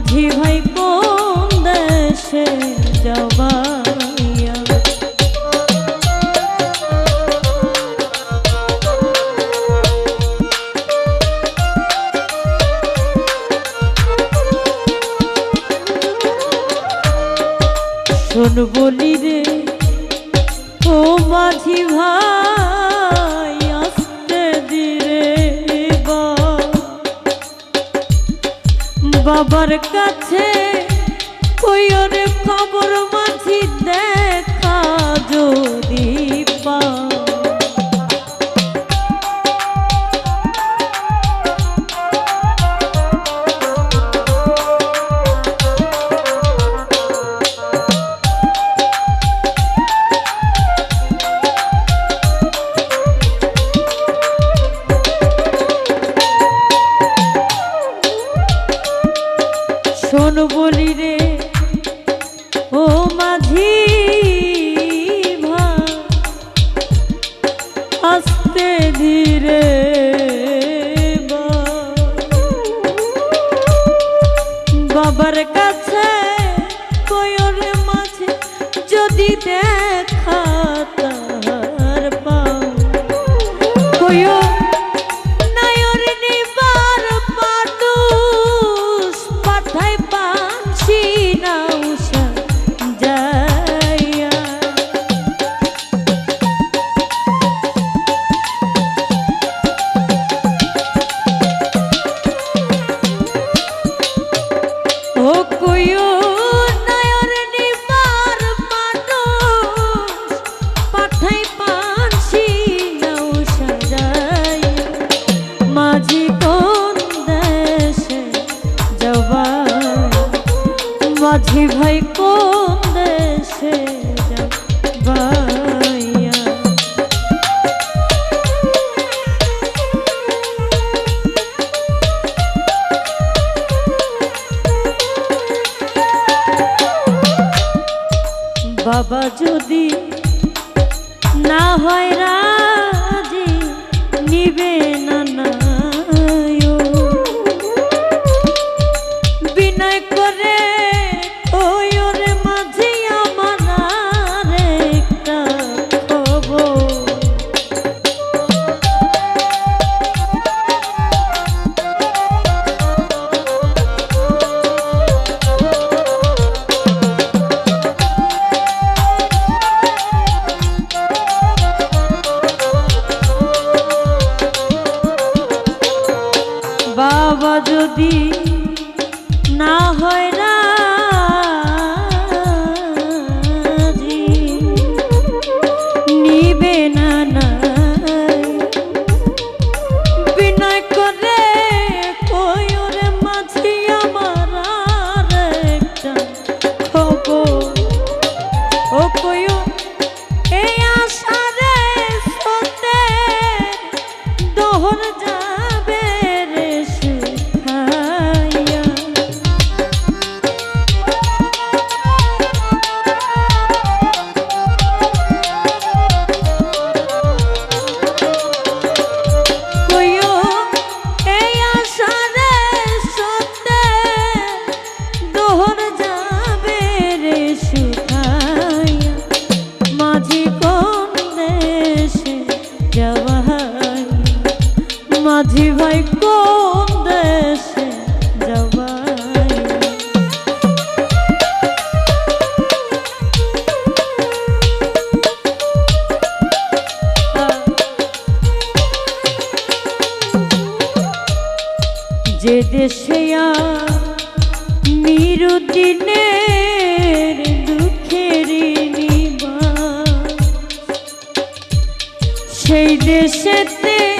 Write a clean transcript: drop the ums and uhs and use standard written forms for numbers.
মাঝি ভাই কোন দেশে যাবাইয়া শোন বলি রে ও মাঝি ভাই আস্তে ধীরে বাবার কাছে কইও রে খবর মাঝি দেখা যদি পা শোন বলি রে ও মাঝি ভাই আস্তে ধীরে বাবার কাছে কইও রে মাঝি যদি দেখা তার পাও কইও মাঝি ভাই কোন দেশে যাবাইয়া বাবা যদি না হয় রাজি নিবে না বিনয় করে বাবা যদি না হয় রাজি নিবে না বিনয় করে কইও রে মাঝি আমার একটা খবর ও কইও এই আশারে সতে দোহর যাবে মাঝি ভাই কোন দেশে যাবাই যে দেশে নিরুদ্দিনের দুঃখের নিবাস সেই দেশেতে